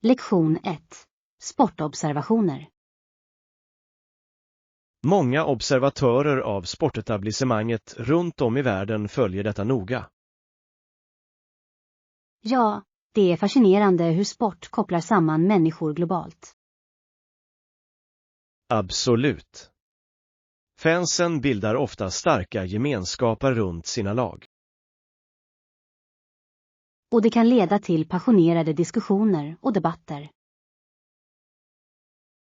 Lektion 1. Sportobservationer. Många observatörer av sportetablissemanget runt om i världen följer detta noga. Ja, det är fascinerande hur sport kopplar samman människor globalt. Absolut. Fansen bildar ofta starka gemenskaper runt sina lag. Och det kan leda till passionerade diskussioner och debatter.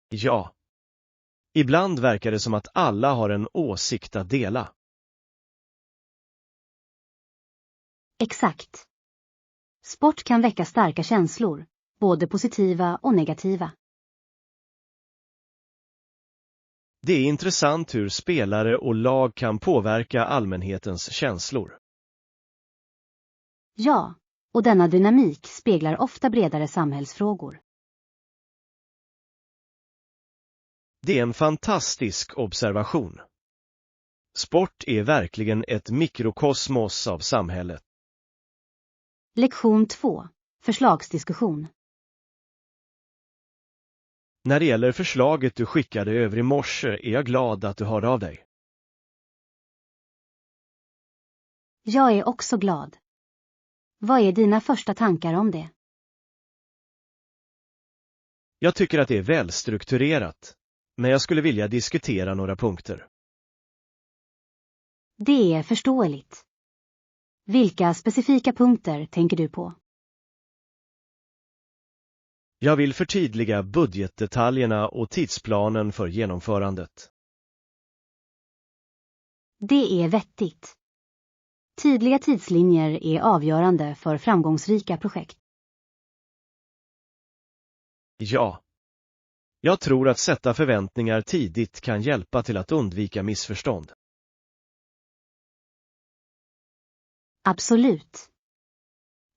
Ja. Ibland verkar det som att alla har en åsikt att dela. Exakt. Sport kan väcka starka känslor, både positiva och negativa. Det är intressant hur spelare och lag kan påverka allmänhetens känslor. Ja, och denna dynamik speglar ofta bredare samhällsfrågor. Det är en fantastisk observation. Sport är verkligen ett mikrokosmos av samhället. Lektion 2. Förslagsdiskussion. När det gäller förslaget du skickade över i morse är jag glad att du hörde av dig. Jag är också glad. Vad är dina första tankar om det? Jag tycker att det är välstrukturerat, men jag skulle vilja diskutera några punkter. Det är förståeligt. Vilka specifika punkter tänker du på? Jag vill förtydliga budgetdetaljerna och tidsplanen för genomförandet. Det är vettigt. Tydliga tidslinjer är avgörande för framgångsrika projekt. Ja. Jag tror att sätta förväntningar tidigt kan hjälpa till att undvika missförstånd. Absolut.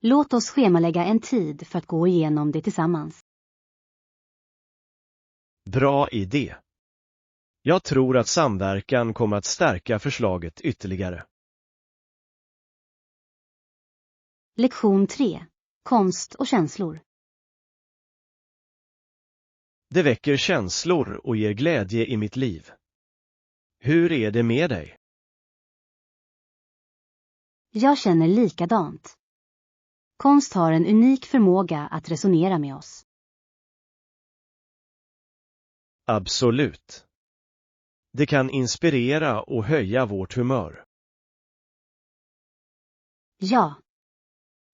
Låt oss schemalägga en tid för att gå igenom det tillsammans. Bra idé. Jag tror att samverkan kommer att stärka förslaget ytterligare. Lektion 3. Konst och känslor. Det väcker känslor och ger glädje i mitt liv. Hur är det med dig? Jag känner likadant. Konst har en unik förmåga att resonera med oss. Absolut. Det kan inspirera och höja vårt humör. Ja.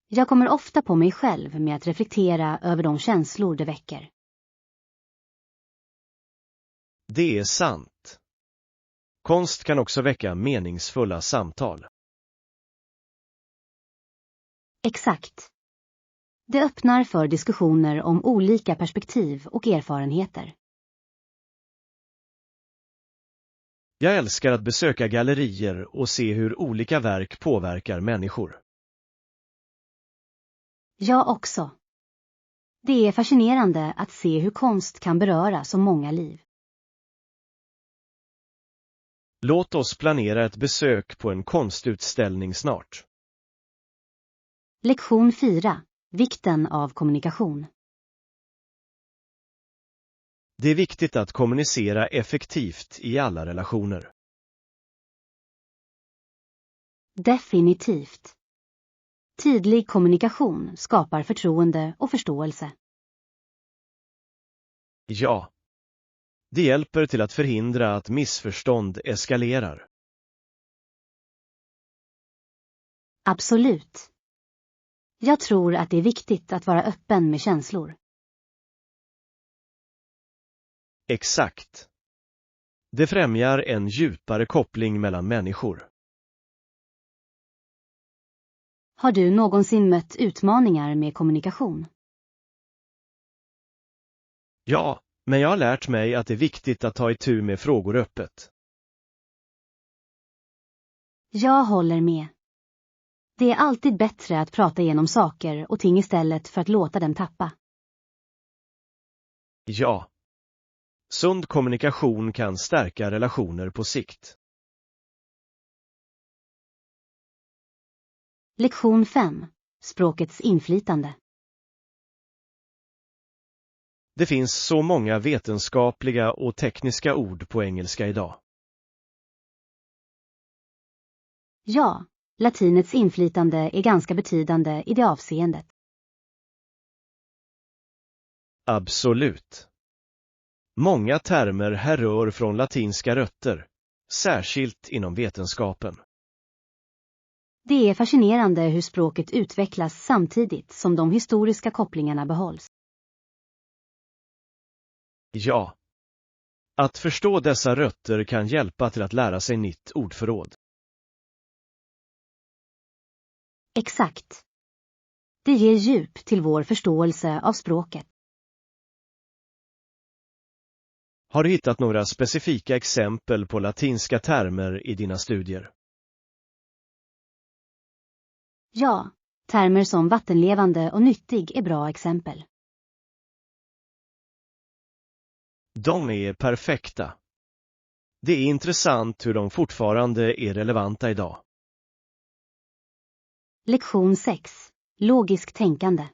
Jag kommer ofta på mig själv med att reflektera över de känslor det väcker. Det är sant. Konst kan också väcka meningsfulla samtal. Exakt. Det öppnar för diskussioner om olika perspektiv och erfarenheter. Jag älskar att besöka gallerier och se hur olika verk påverkar människor. Jag också. Det är fascinerande att se hur konst kan beröra så många liv. Låt oss planera ett besök på en konstutställning snart. Lektion 4. Vikten av kommunikation. Det är viktigt att kommunicera effektivt i alla relationer. Definitivt. Tydlig kommunikation skapar förtroende och förståelse. Ja. Det hjälper till att förhindra att missförstånd eskalerar. Absolut. Jag tror att det är viktigt att vara öppen med känslor. Exakt. Det främjar en djupare koppling mellan människor. Har du någonsin mött utmaningar med kommunikation? Ja, men jag har lärt mig att det är viktigt att ta itu med frågor öppet. Jag håller med. Det är alltid bättre att prata igenom saker och ting istället för att låta dem tappa. Ja. Sund kommunikation kan stärka relationer på sikt. Lektion 5. Språkets inflytande. Det finns så många vetenskapliga och tekniska ord på engelska idag. Ja, latinets inflytande är ganska betydande i det avseendet. Absolut. Många termer härrör från latinska rötter, särskilt inom vetenskapen. Det är fascinerande hur språket utvecklas samtidigt som de historiska kopplingarna behålls. Ja. Att förstå dessa rötter kan hjälpa till att lära sig nytt ordförråd. Exakt. Det ger djup till vår förståelse av språket. Har du hittat några specifika exempel på latinska termer i dina studier? Ja, termer som vattenlevande och nyttig är bra exempel. De är perfekta. Det är intressant hur de fortfarande är relevanta idag. Lektion 6. Logiskt tänkande.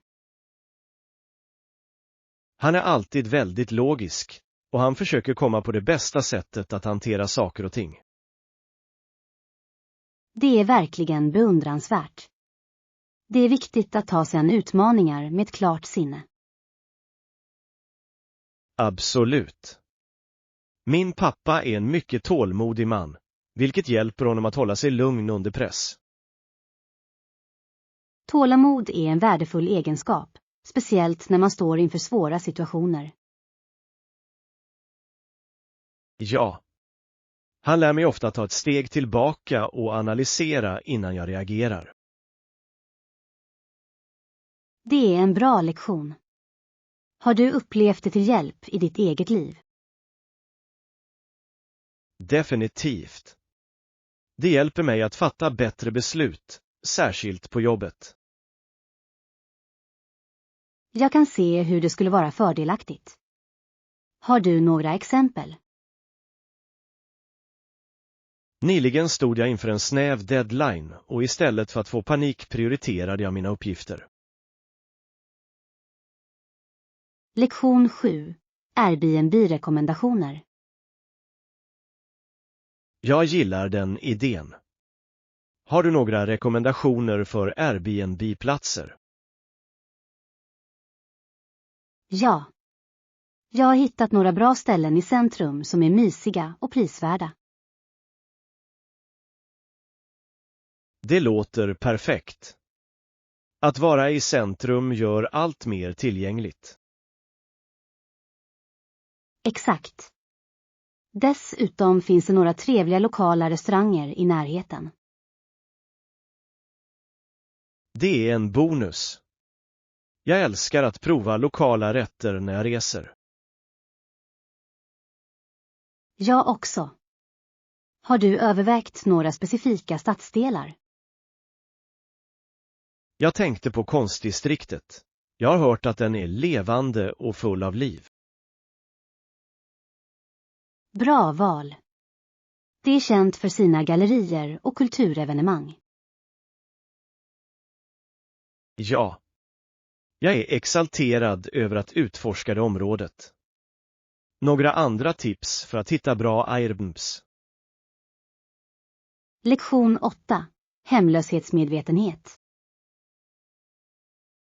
Han är alltid väldigt logisk, och han försöker komma på det bästa sättet att hantera saker och ting. Det är verkligen beundransvärt. Det är viktigt att ta sig an utmaningar med ett klart sinne. Absolut. Min pappa är en mycket tålmodig man, vilket hjälper honom att hålla sig lugn under press. Tålamod är en värdefull egenskap, speciellt när man står inför svåra situationer. Ja. Han lär mig ofta att ta ett steg tillbaka och analysera innan jag reagerar. Det är en bra lektion. Har du upplevt det till hjälp i ditt eget liv? Definitivt. Det hjälper mig att fatta bättre beslut, särskilt på jobbet. Jag kan se hur det skulle vara fördelaktigt. Har du några exempel? Nyligen stod jag inför en snäv deadline och istället för att få panik prioriterade jag mina uppgifter. Lektion 7. Airbnb-rekommendationer. Jag gillar den idén. Har du några rekommendationer för Airbnb-platser? Ja. Jag har hittat några bra ställen i centrum som är mysiga och prisvärda. Det låter perfekt. Att vara i centrum gör allt mer tillgängligt. Exakt. Dessutom finns det några trevliga lokala restauranger i närheten. Det är en bonus. Jag älskar att prova lokala rätter när jag reser. Jag också. Har du övervägt några specifika stadsdelar? Jag tänkte på konstdistriktet. Jag har hört att den är levande och full av liv. Bra val. Det är känt för sina gallerier och kulturevenemang. Ja. Jag är exalterad över att utforska det området. Några andra tips för att hitta bra Airbnbs. Lektion 8. Hemlöshetsmedvetenhet.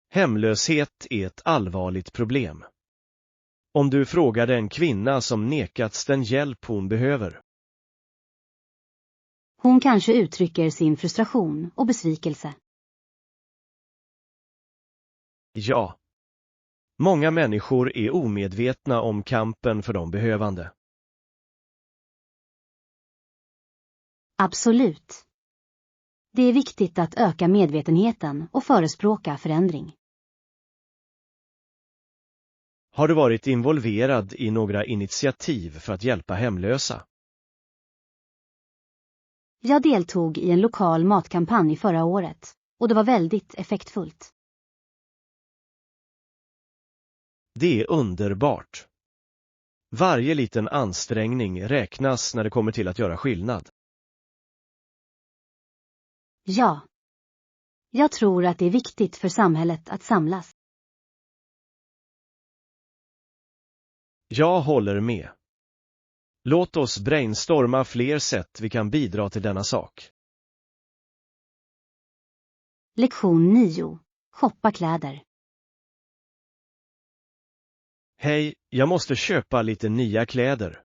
Hemlöshet är ett allvarligt problem. Om du frågar en kvinna som nekats den hjälp hon behöver. Hon kanske uttrycker sin frustration och besvikelse. Ja. Många människor är omedvetna om kampen för de behövande. Absolut. Det är viktigt att öka medvetenheten och förespråka förändring. Har du varit involverad i några initiativ för att hjälpa hemlösa? Jag deltog i en lokal matkampanj förra året och det var väldigt effektfullt. Det är underbart. Varje liten ansträngning räknas när det kommer till att göra skillnad. Ja. Jag tror att det är viktigt för samhället att samlas. Jag håller med. Låt oss brainstorma fler sätt vi kan bidra till denna sak. Lektion 9. Shoppa kläder. Hej, jag måste köpa lite nya kläder.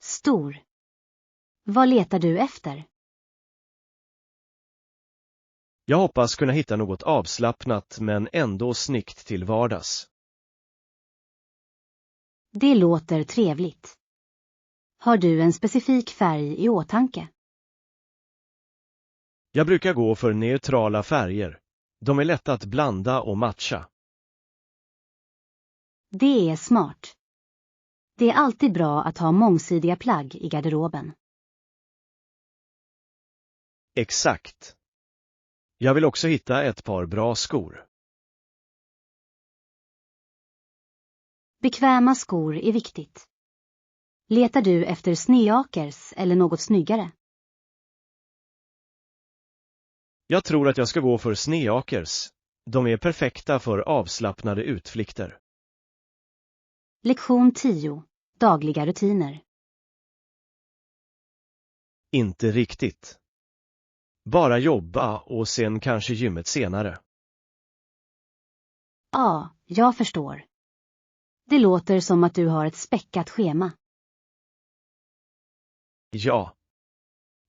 Stor. Vad letar du efter? Jag hoppas kunna hitta något avslappnat men ändå snyggt till vardags. Det låter trevligt. Har du en specifik färg i åtanke? Jag brukar gå för neutrala färger. De är lätta att blanda och matcha. Det är smart. Det är alltid bra att ha mångsidiga plagg i garderoben. Exakt. Jag vill också hitta ett par bra skor. Bekväma skor är viktigt. Letar du efter sneakers eller något snyggare? Jag tror att jag ska gå för sneakers. De är perfekta för avslappnade utflykter. Lektion 10. Dagliga rutiner. Inte riktigt. Bara jobba och sen kanske gymmet senare. Ja, jag förstår. Det låter som att du har ett späckat schema. Ja.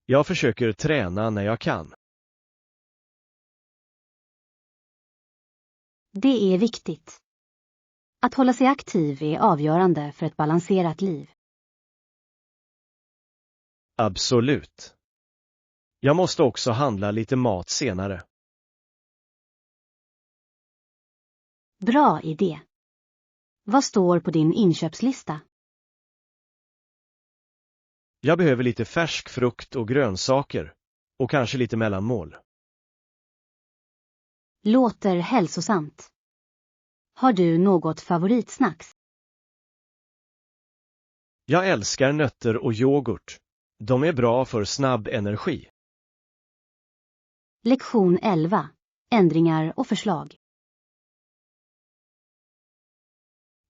Jag försöker träna när jag kan. Det är viktigt. Att hålla sig aktiv är avgörande för ett balanserat liv. Absolut. Jag måste också handla lite mat senare. Bra idé. Vad står på din inköpslista? Jag behöver lite färsk frukt och grönsaker. Och kanske lite mellanmål. Låter hälsosamt. Har du något favoritsnacks? Jag älskar nötter och yoghurt. De är bra för snabb energi. Lektion 11. Ändringar och förslag.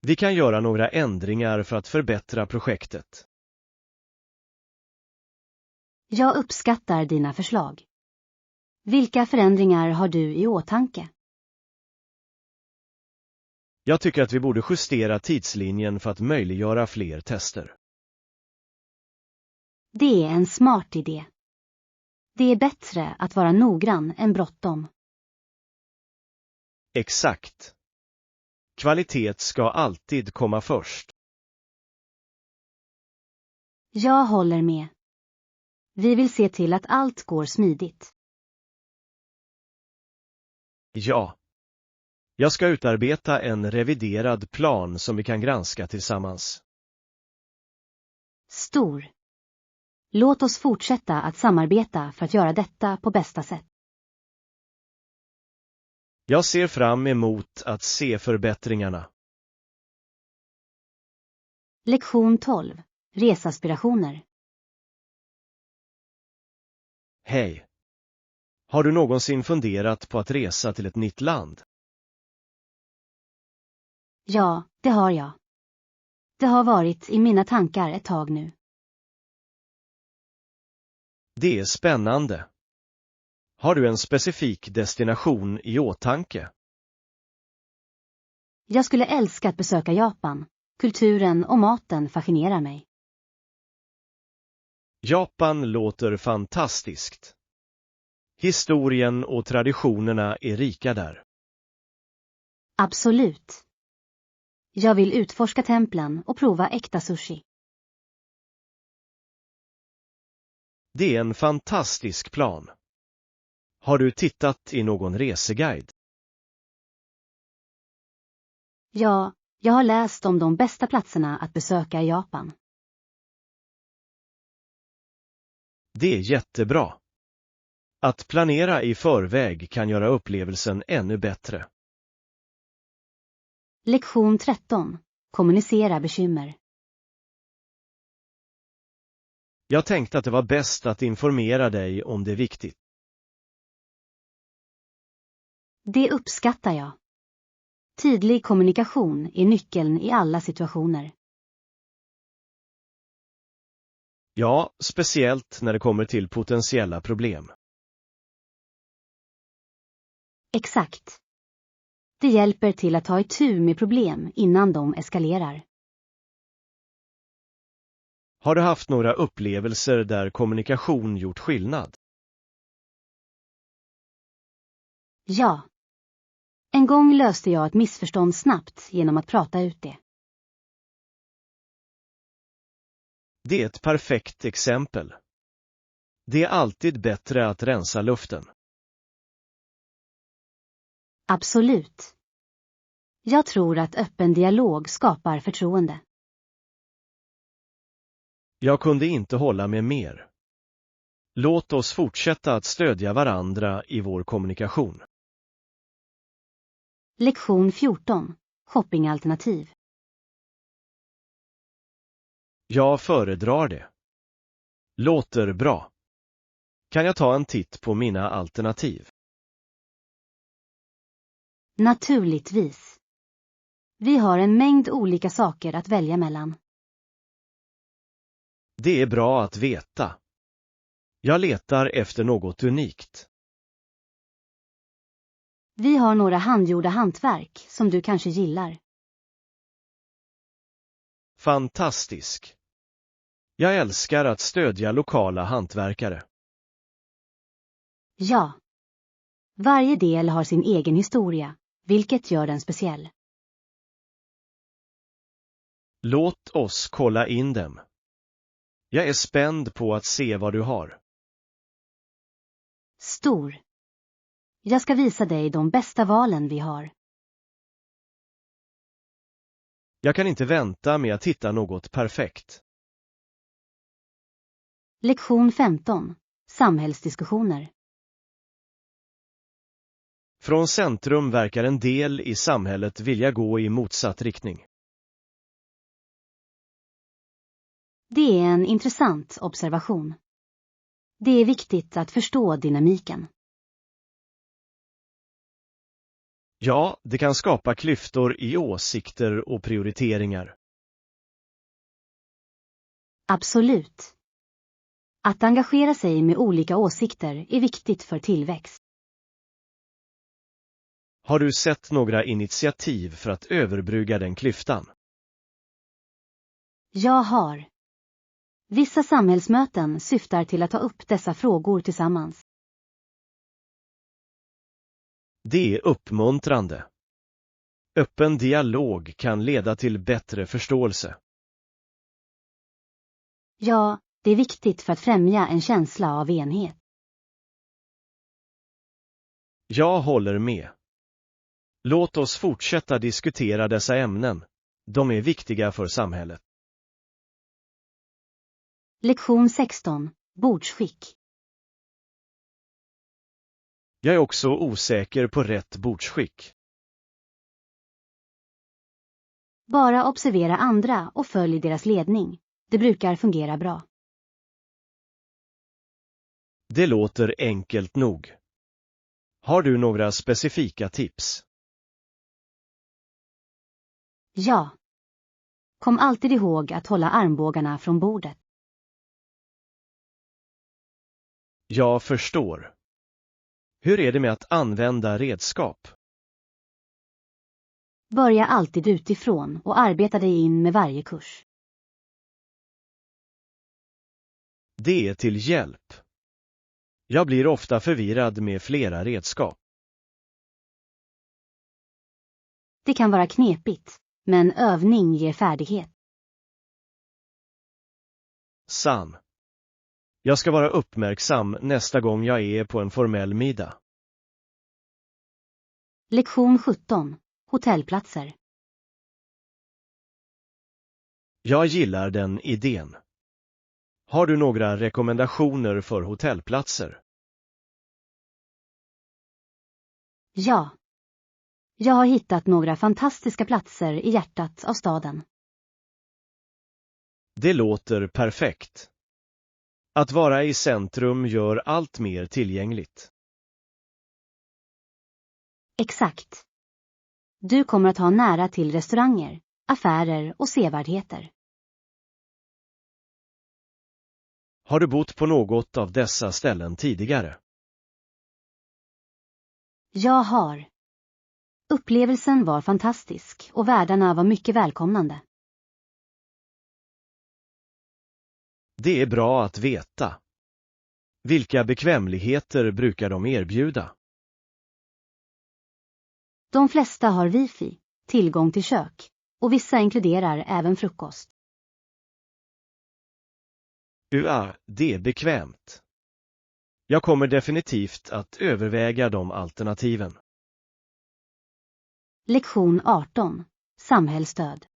Vi kan göra några ändringar för att förbättra projektet. Jag uppskattar dina förslag. Vilka förändringar har du i åtanke? Jag tycker att vi borde justera tidslinjen för att möjliggöra fler tester. Det är en smart idé. Det är bättre att vara noggrann än bråttom. Exakt. Kvalitet ska alltid komma först. Jag håller med. Vi vill se till att allt går smidigt. Ja. Jag ska utarbeta en reviderad plan som vi kan granska tillsammans. Stor. Låt oss fortsätta att samarbeta för att göra detta på bästa sätt. Jag ser fram emot att se förbättringarna. Lektion 12. Resaspirationer. Hej. Har du någonsin funderat på att resa till ett nytt land? Ja, det har jag. Det har varit i mina tankar ett tag nu. Det är spännande. Har du en specifik destination i åtanke? Jag skulle älska att besöka Japan. Kulturen och maten fascinerar mig. Japan låter fantastiskt. Historien och traditionerna är rika där. Absolut. Jag vill utforska templen och prova äkta sushi. Det är en fantastisk plan. Har du tittat i någon reseguide? Ja, jag har läst om de bästa platserna att besöka i Japan. Det är jättebra. Att planera i förväg kan göra upplevelsen ännu bättre. Lektion 13. Kommunicera bekymmer. Jag tänkte att det var bäst att informera dig om det är viktigt. Det uppskattar jag. Tydlig kommunikation är nyckeln i alla situationer. Ja, speciellt när det kommer till potentiella problem. Exakt. Det hjälper till att ta itu med problem innan de eskalerar. Har du haft några upplevelser där kommunikation gjort skillnad? Ja. En gång löste jag ett missförstånd snabbt genom att prata ut det. Det är ett perfekt exempel. Det är alltid bättre att rensa luften. Absolut. Jag tror att öppen dialog skapar förtroende. Jag kunde inte hålla med mer. Låt oss fortsätta att stödja varandra i vår kommunikation. Lektion 14. Shoppingalternativ. Jag föredrar det. Låter bra. Kan jag ta en titt på mina alternativ? Naturligtvis. Vi har en mängd olika saker att välja mellan. Det är bra att veta. Jag letar efter något unikt. Vi har några handgjorda hantverk som du kanske gillar. Fantastisk. Jag älskar att stödja lokala hantverkare. Ja. Varje del har sin egen historia, vilket gör den speciell. Låt oss kolla in dem. Jag är spänd på att se vad du har. Stor. Jag ska visa dig de bästa valen vi har. Jag kan inte vänta med att hitta något perfekt. Lektion 15. Samhällsdiskussioner. Från centrum verkar en del i samhället vilja gå i motsatt riktning. Det är en intressant observation. Det är viktigt att förstå dynamiken. Ja, det kan skapa klyftor i åsikter och prioriteringar. Absolut. Att engagera sig med olika åsikter är viktigt för tillväxt. Har du sett några initiativ för att överbrygga den klyftan? Jag har. Vissa samhällsmöten syftar till att ta upp dessa frågor tillsammans. Det är uppmuntrande. Öppen dialog kan leda till bättre förståelse. Ja, det är viktigt för att främja en känsla av enhet. Jag håller med. Låt oss fortsätta diskutera dessa ämnen. De är viktiga för samhället. Lektion 16. Bordsskick. Jag är också osäker på rätt bordsskick. Bara observera andra och följ deras ledning. Det brukar fungera bra. Det låter enkelt nog. Har du några specifika tips? Ja. Kom alltid ihåg att hålla armbågarna från bordet. Jag förstår. Hur är det med att använda redskap? Börja alltid utifrån och arbeta dig in med varje kurs. Det är till hjälp. Jag blir ofta förvirrad med flera redskap. Det kan vara knepigt, men övning ger färdighet. Sann. Jag ska vara uppmärksam nästa gång jag är på en formell middag. Lektion 17. Hotellplatser. Jag gillar den idén. Har du några rekommendationer för hotellplatser? Ja. Jag har hittat några fantastiska platser i hjärtat av staden. Det låter perfekt. Att vara i centrum gör allt mer tillgängligt. Exakt. Du kommer att ha nära till restauranger, affärer och sevärdheter. Har du bott på något av dessa ställen tidigare? Jag har. Upplevelsen var fantastisk och värdarna var mycket välkomnande. Det är bra att veta. Vilka bekvämligheter brukar de erbjuda? De flesta har wifi, tillgång till kök, och vissa inkluderar även frukost. Det är bekvämt. Jag kommer definitivt att överväga de alternativen. Lektion 18. Samhällsstöd.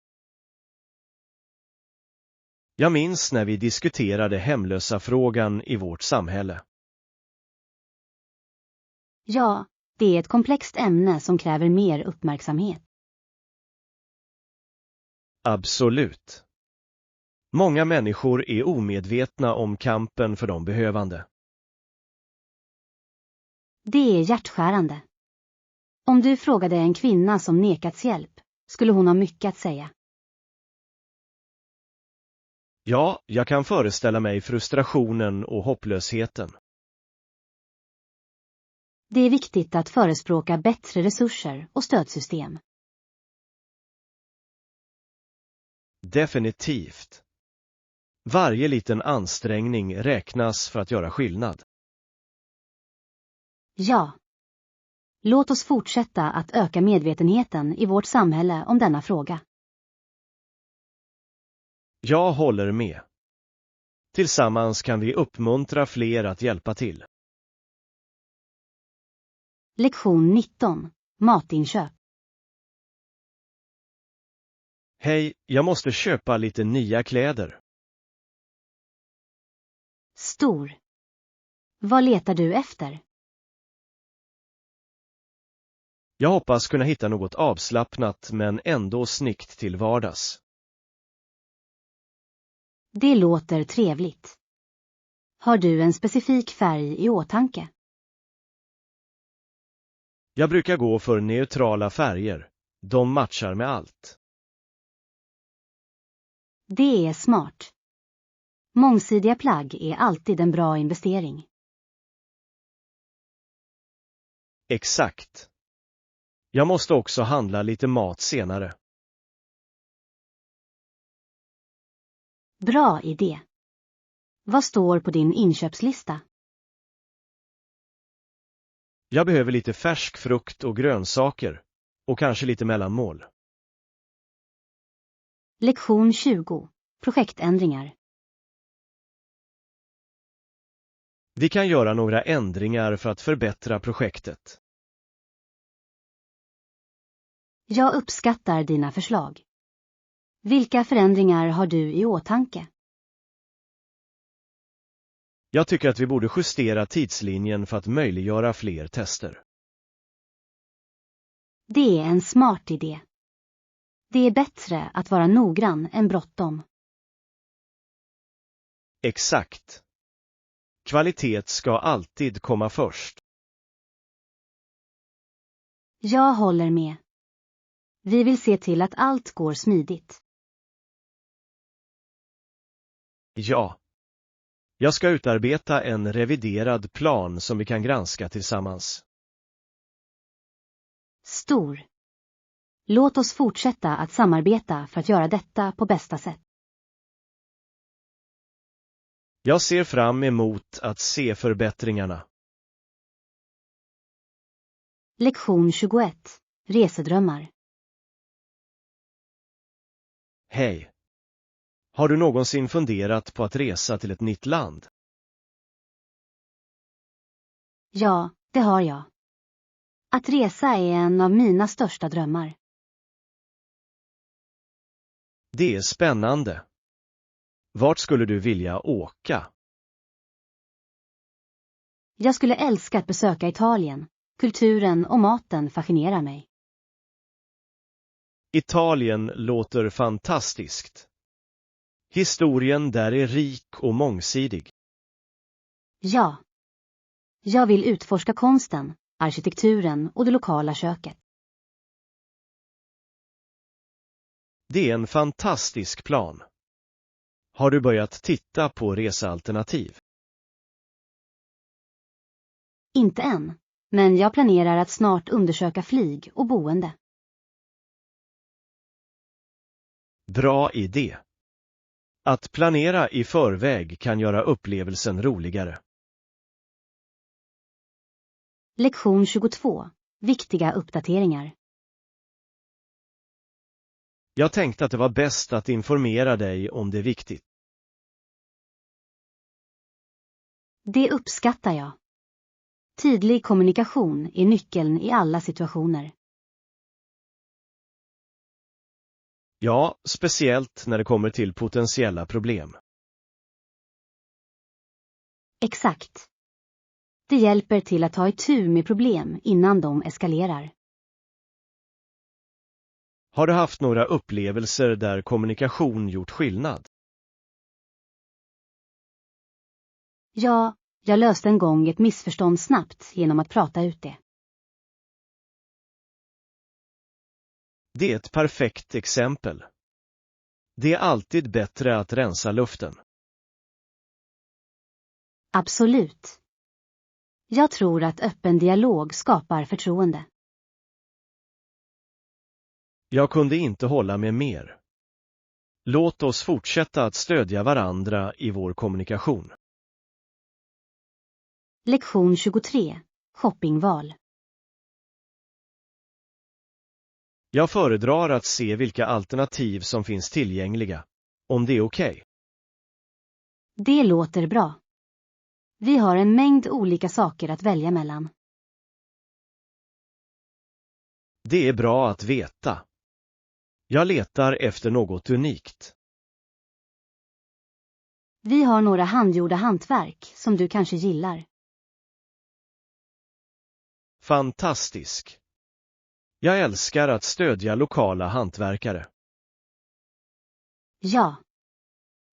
Jag minns när vi diskuterade hemlösa frågan i vårt samhälle. Ja, det är ett komplext ämne som kräver mer uppmärksamhet. Absolut. Många människor är omedvetna om kampen för de behövande. Det är hjärtskärande. Om du frågade en kvinna som nekats hjälp, skulle hon ha mycket att säga. Ja, jag kan föreställa mig frustrationen och hopplösheten. Det är viktigt att förespråka bättre resurser och stödsystem. Definitivt. Varje liten ansträngning räknas för att göra skillnad. Ja. Låt oss fortsätta att öka medvetenheten i vårt samhälle om denna fråga. Jag håller med. Tillsammans kan vi uppmuntra fler att hjälpa till. Lektion 19. Matinköp. Hej, jag måste köpa lite nya kläder. Stor. Vad letar du efter? Jag hoppas kunna hitta något avslappnat men ändå snyggt till vardags. Det låter trevligt. Har du en specifik färg i åtanke? Jag brukar gå för neutrala färger. De matchar med allt. Det är smart. Mångsidiga plagg är alltid en bra investering. Exakt. Jag måste också handla lite mat senare. Bra idé. Vad står på din inköpslista? Jag behöver lite färsk frukt och grönsaker. Och kanske lite mellanmål. Lektion 20. Projektändringar. Vi kan göra några ändringar för att förbättra projektet. Jag uppskattar dina förslag. Vilka förändringar har du i åtanke? Jag tycker att vi borde justera tidslinjen för att möjliggöra fler tester. Det är en smart idé. Det är bättre att vara noggrann än bråttom. Exakt. Kvalitet ska alltid komma först. Jag håller med. Vi vill se till att allt går smidigt. Ja. Jag ska utarbeta en reviderad plan som vi kan granska tillsammans. Stor. Låt oss fortsätta att samarbeta för att göra detta på bästa sätt. Jag ser fram emot att se förbättringarna. Lektion 21. Resedrömmar. Hej. Har du någonsin funderat på att resa till ett nytt land? Ja, det har jag. Att resa är en av mina största drömmar. Det är spännande. Vart skulle du vilja åka? Jag skulle älska att besöka Italien. Kulturen och maten fascinerar mig. Italien låter fantastiskt. Historien där är rik och mångsidig. Ja. Jag vill utforska konsten, arkitekturen och det lokala köket. Det är en fantastisk plan. Har du börjat titta på resealternativ? Inte än, men jag planerar att snart undersöka flyg och boende. Bra idé. Att planera i förväg kan göra upplevelsen roligare. Lektion 22. Viktiga uppdateringar. Jag tänkte att det var bäst att informera dig om det är viktigt. Det uppskattar jag. Tydlig kommunikation är nyckeln i alla situationer. Ja, speciellt när det kommer till potentiella problem. Exakt. Det hjälper till att ta itu med problem innan de eskalerar. Har du haft några upplevelser där kommunikation gjort skillnad? Ja, jag löste en gång ett missförstånd snabbt genom att prata ut det. Det är ett perfekt exempel. Det är alltid bättre att rensa luften. Absolut. Jag tror att öppen dialog skapar förtroende. Jag kunde inte hålla med mer. Låt oss fortsätta att stödja varandra i vår kommunikation. Lektion 23. Shoppingval. Jag föredrar att se vilka alternativ som finns tillgängliga, om det är okej. Det låter bra. Vi har en mängd olika saker att välja mellan. Det är bra att veta. Jag letar efter något unikt. Vi har några handgjorda hantverk som du kanske gillar. Fantastisk. Jag älskar att stödja lokala hantverkare. Ja.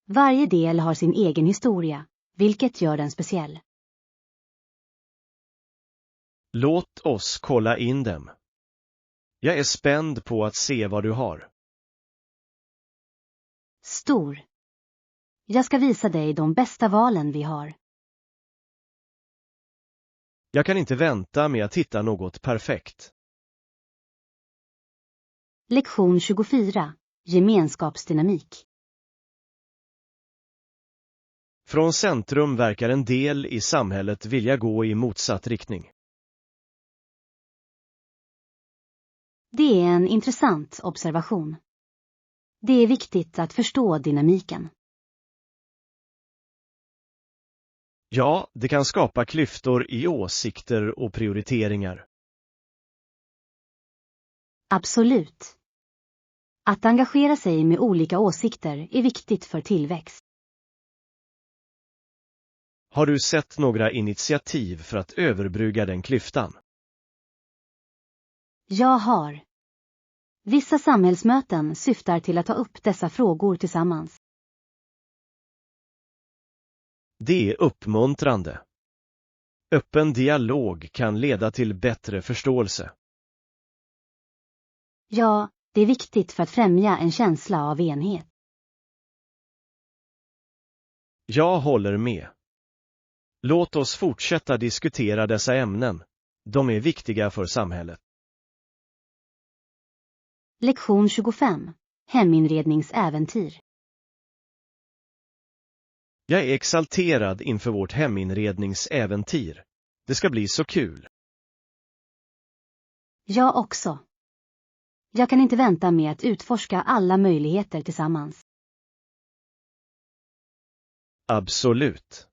Varje del har sin egen historia, vilket gör den speciell. Låt oss kolla in dem. Jag är spänd på att se vad du har. Stor. Jag ska visa dig de bästa valen vi har. Jag kan inte vänta med att hitta något perfekt. Lektion 24. Gemenskapsdynamik. Från centrum verkar en del i samhället vilja gå i motsatt riktning. Det är en intressant observation. Det är viktigt att förstå dynamiken. Ja, det kan skapa klyftor i åsikter och prioriteringar. Absolut. Att engagera sig med olika åsikter är viktigt för tillväxt. Har du sett några initiativ för att överbrygga den klyftan? Jag har. Vissa samhällsmöten syftar till att ta upp dessa frågor tillsammans. Det är uppmuntrande. Öppen dialog kan leda till bättre förståelse. Ja, det är viktigt för att främja en känsla av enhet. Jag håller med. Låt oss fortsätta diskutera dessa ämnen. De är viktiga för samhället. Lektion 25. Heminredningsäventyr. Jag är exalterad inför vårt heminredningsäventyr. Det ska bli så kul. Jag också. Jag kan inte vänta med att utforska alla möjligheter tillsammans. Absolut.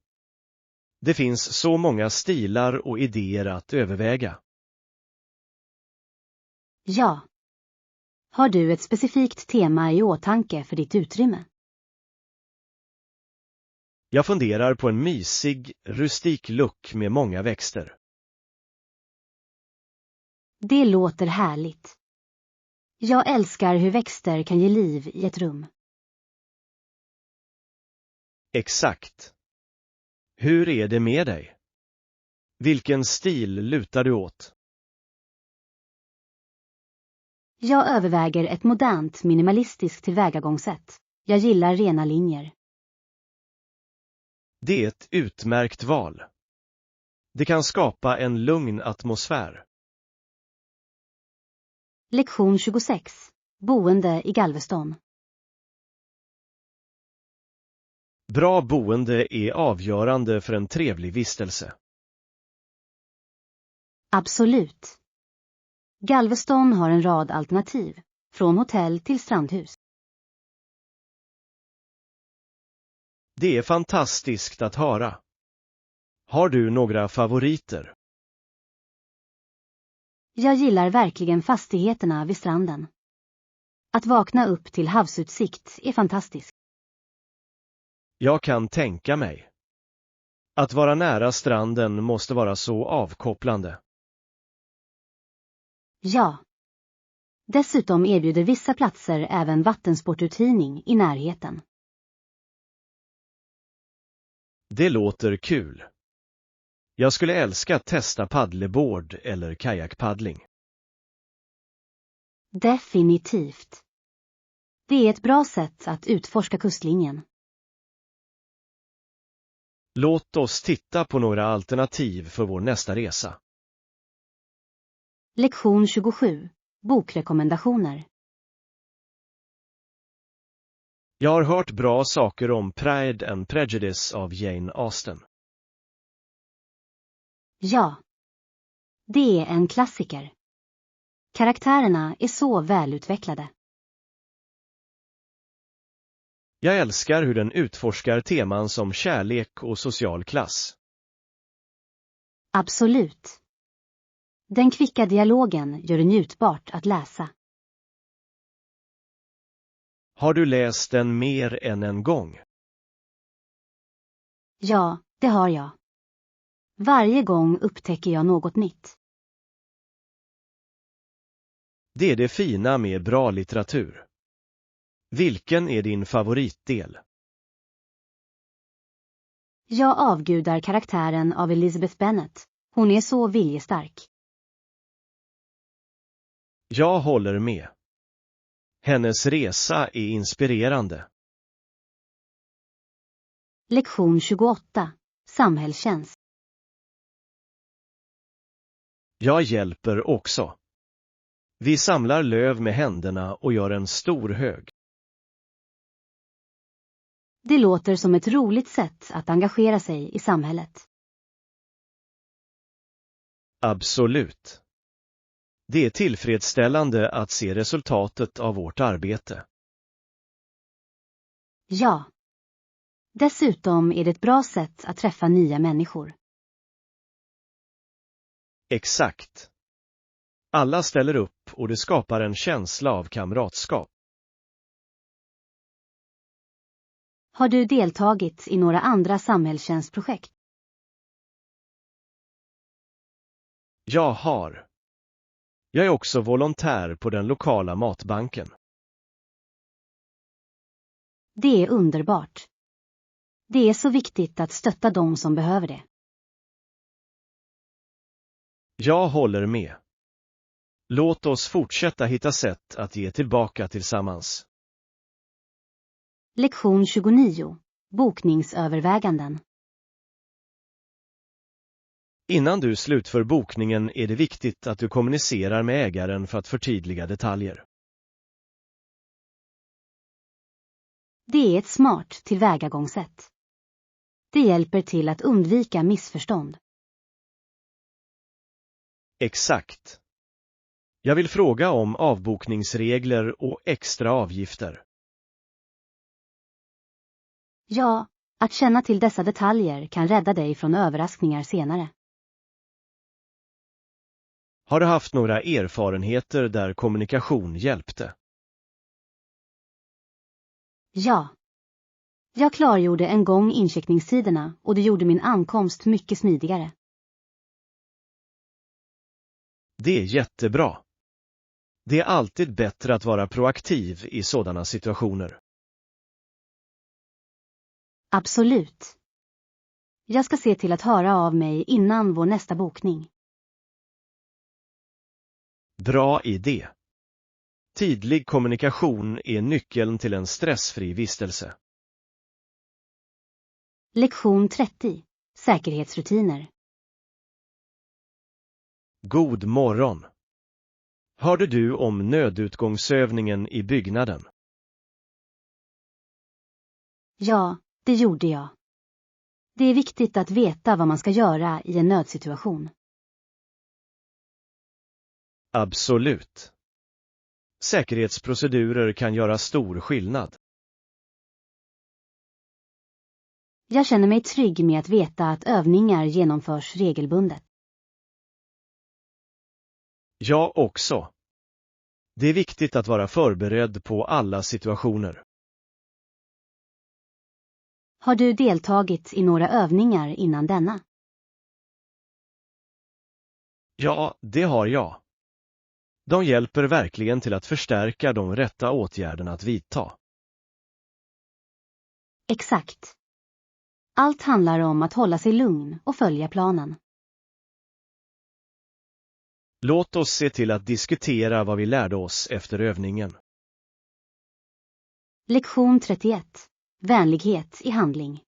Det finns så många stilar och idéer att överväga. Ja. Har du ett specifikt tema i åtanke för ditt utrymme? Jag funderar på en mysig, rustik look med många växter. Det låter härligt. Jag älskar hur växter kan ge liv i ett rum. Exakt. Hur är det med dig? Vilken stil lutar du åt? Jag överväger ett modernt, minimalistiskt tillvägagångssätt. Jag gillar rena linjer. Det är ett utmärkt val. Det kan skapa en lugn atmosfär. Lektion 26. Boende i Galveston. Bra boende är avgörande för en trevlig vistelse. Absolut. Galveston har en rad alternativ, från hotell till strandhus. Det är fantastiskt att höra. Har du några favoriter? Jag gillar verkligen fastigheterna vid stranden. Att vakna upp till havsutsikt är fantastiskt. Jag kan tänka mig. Att vara nära stranden måste vara så avkopplande. Ja. Dessutom erbjuder vissa platser även vattensportuthyrning i närheten. Det låter kul. Jag skulle älska att testa paddleboard eller kajakpaddling. Definitivt. Det är ett bra sätt att utforska kustlinjen. Låt oss titta på några alternativ för vår nästa resa. Lektion 27. Bokrekommendationer. Jag har hört bra saker om Pride and Prejudice av Jane Austen. Ja. Det är en klassiker. Karaktärerna är så välutvecklade. Jag älskar hur den utforskar teman som kärlek och social klass. Absolut. Den kvicka dialogen gör det njutbart att läsa. Har du läst den mer än en gång? Ja, det har jag. Varje gång upptäcker jag något nytt. Det är det fina med bra litteratur. Vilken är din favoritdel? Jag avgudar karaktären av Elizabeth Bennet. Hon är så viljestark. Jag håller med. Hennes resa är inspirerande. Lektion 28. Samhällstjänst. Jag hjälper också. Vi samlar löv med händerna och gör en stor hög. Det låter som ett roligt sätt att engagera sig i samhället. Absolut. Det är tillfredsställande att se resultatet av vårt arbete. Ja. Dessutom är det ett bra sätt att träffa nya människor. Exakt. Alla ställer upp och det skapar en känsla av kamratskap. Har du deltagit i några andra samhällstjänstprojekt? Jag har. Jag är också volontär på den lokala matbanken. Det är underbart. Det är så viktigt att stötta de som behöver det. Jag håller med. Låt oss fortsätta hitta sätt att ge tillbaka tillsammans. Lektion 29. Bokningsöverväganden. Innan du slutför bokningen är det viktigt att du kommunicerar med ägaren för att förtydliga detaljer. Det är ett smart tillvägagångssätt. Det hjälper till att undvika missförstånd. Exakt. Jag vill fråga om avbokningsregler och extra avgifter. Ja, att känna till dessa detaljer kan rädda dig från överraskningar senare. Har du haft några erfarenheter där kommunikation hjälpte? Ja. Jag klargjorde en gång incheckningstiderna och det gjorde min ankomst mycket smidigare. Det är jättebra. Det är alltid bättre att vara proaktiv i sådana situationer. Absolut. Jag ska se till att höra av mig innan vår nästa bokning. Bra idé. Tidlig kommunikation är nyckeln till en stressfri vistelse. Lektion 30. Säkerhetsrutiner. God morgon. Hörde du om nödutgångsövningen i byggnaden? Ja, det gjorde jag. Det är viktigt att veta vad man ska göra i en nödsituation. Absolut. Säkerhetsprocedurer kan göra stor skillnad. Jag känner mig trygg med att veta att övningar genomförs regelbundet. Jag också. Det är viktigt att vara förberedd på alla situationer. Har du deltagit i några övningar innan denna? Ja, det har jag. De hjälper verkligen till att förstärka de rätta åtgärderna att vidta. Exakt. Allt handlar om att hålla sig lugn och följa planen. Låt oss se till att diskutera vad vi lärde oss efter övningen. Lektion 31. Vänlighet i handling.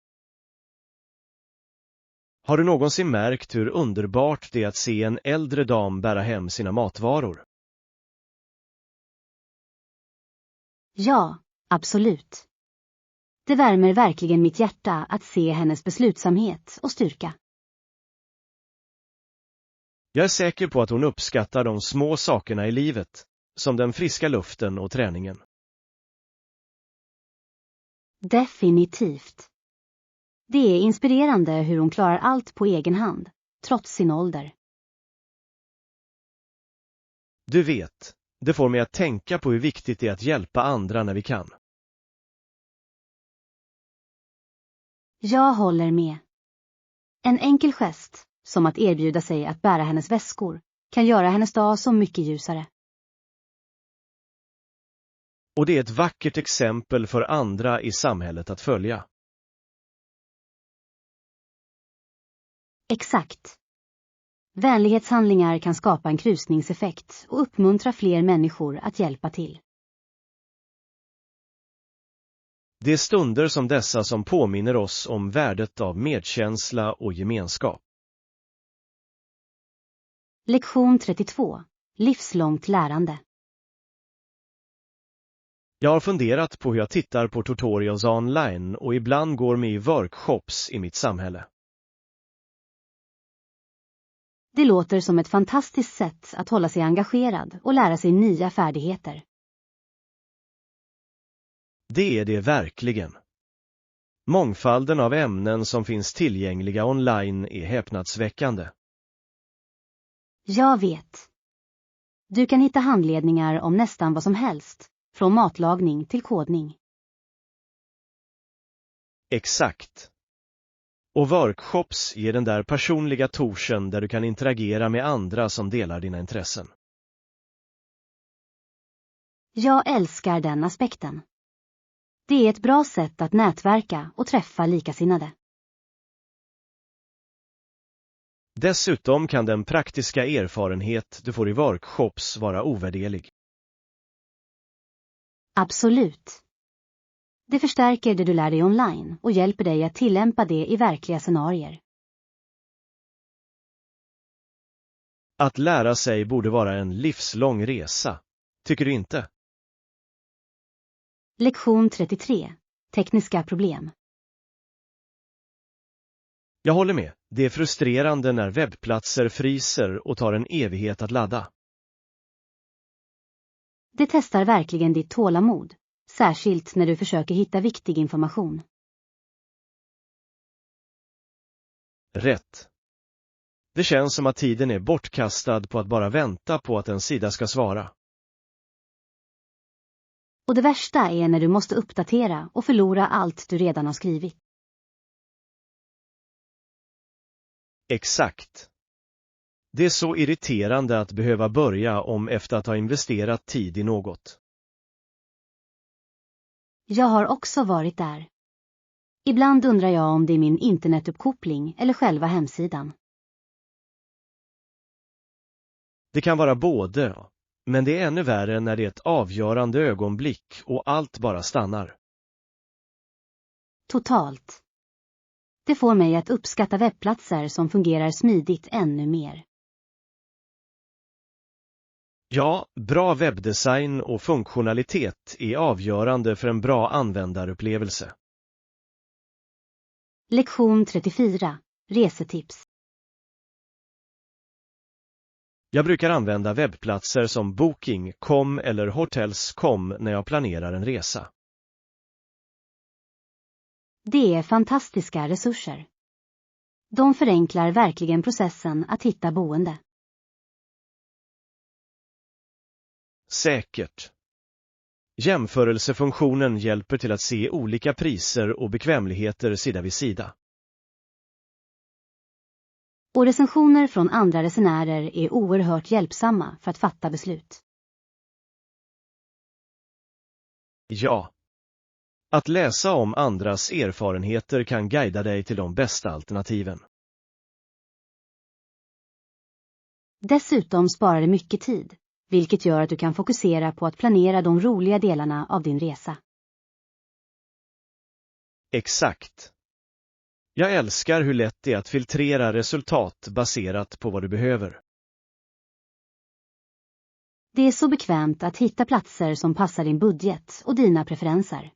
Har du någonsin märkt hur underbart det är att se en äldre dam bära hem sina matvaror? Ja, absolut. Det värmer verkligen mitt hjärta att se hennes beslutsamhet och styrka. Jag är säker på att hon uppskattar de små sakerna i livet, som den friska luften och träningen. Definitivt. Det är inspirerande hur hon klarar allt på egen hand, trots sin ålder. Du vet, det får mig att tänka på hur viktigt det är att hjälpa andra när vi kan. Jag håller med. En enkel gest, som att erbjuda sig att bära hennes väskor, kan göra hennes dag så mycket ljusare. Och det är ett vackert exempel för andra i samhället att följa. Exakt. Vänlighetshandlingar kan skapa en krusningseffekt och uppmuntra fler människor att hjälpa till. Det är stunder som dessa som påminner oss om värdet av medkänsla och gemenskap. Lektion 32. Livslångt lärande. Jag har funderat på hur jag tittar på tutorials online och ibland går med i workshops i mitt samhälle. Det låter som ett fantastiskt sätt att hålla sig engagerad och lära sig nya färdigheter. Det är det verkligen. Mångfalden av ämnen som finns tillgängliga online är häpnadsväckande. Jag vet. Du kan hitta handledningar om nästan vad som helst, från matlagning till kodning. Exakt. Och workshops ger den där personliga touchen där du kan interagera med andra som delar dina intressen. Jag älskar den aspekten. Det är ett bra sätt att nätverka och träffa likasinnade. Dessutom kan den praktiska erfarenhet du får i workshops vara ovärderlig. Absolut. Det förstärker det du lär dig online och hjälper dig att tillämpa det i verkliga scenarier. Att lära sig borde vara en livslång resa, tycker du inte? Lektion 33. Tekniska problem. Jag håller med. Det är frustrerande när webbplatser fryser och tar en evighet att ladda. Det testar verkligen ditt tålamod, särskilt när du försöker hitta viktig information. Rätt. Det känns som att tiden är bortkastad på att bara vänta på att en sida ska svara. Och det värsta är när du måste uppdatera och förlora allt du redan har skrivit. Exakt. Det är så irriterande att behöva börja om efter att ha investerat tid i något. Jag har också varit där. Ibland undrar jag om det är min internetuppkoppling eller själva hemsidan. Det kan vara både, Men det är ännu värre när det är ett avgörande ögonblick och allt bara stannar. Totalt. Det får mig att uppskatta webbplatser som fungerar smidigt ännu mer. Ja, bra webbdesign och funktionalitet är avgörande för en bra användarupplevelse. Lektion 34. Resetips. Jag brukar använda webbplatser som Booking.com eller Hotels.com när jag planerar en resa. Det är fantastiska resurser. De förenklar verkligen processen att hitta boende. Säkert. Jämförelsefunktionen hjälper till att se olika priser och bekvämligheter sida vid sida. Och recensioner från andra resenärer är oerhört hjälpsamma för att fatta beslut. Ja. Att läsa om andras erfarenheter kan guida dig till de bästa alternativen. Dessutom sparar det mycket tid, vilket gör att du kan fokusera på att planera de roliga delarna av din resa. Exakt. Jag älskar hur lätt det är att filtrera resultat baserat på vad du behöver. Det är så bekvämt att hitta platser som passar din budget och dina preferenser.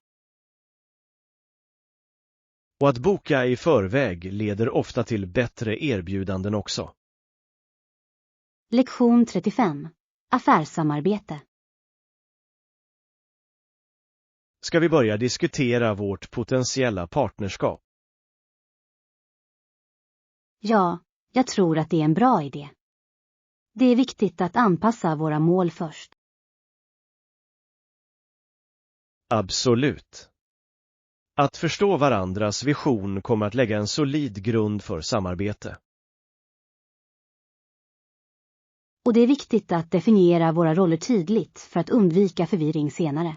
Och att boka i förväg leder ofta till bättre erbjudanden också. Lektion 35. Affärssamarbete. Ska vi börja diskutera vårt potentiella partnerskap? Ja, jag tror att det är en bra idé. Det är viktigt att anpassa våra mål först. Absolut. Att förstå varandras vision kommer att lägga en solid grund för samarbete. Och det är viktigt att definiera våra roller tydligt för att undvika förvirring senare.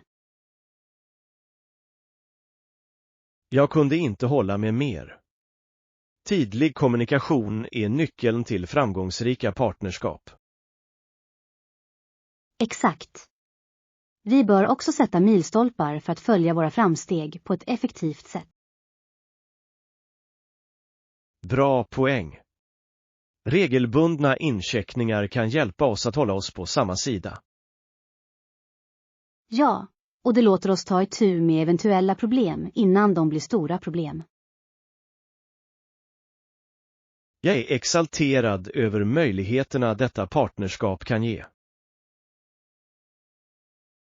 Jag kunde inte hålla med mer. Tydlig kommunikation är nyckeln till framgångsrika partnerskap. Exakt. Vi bör också sätta milstolpar för att följa våra framsteg på ett effektivt sätt. Bra poäng. Regelbundna incheckningar kan hjälpa oss att hålla oss på samma sida. Ja, och det låter oss ta itu med eventuella problem innan de blir stora problem. Jag är exalterad över möjligheterna detta partnerskap kan ge.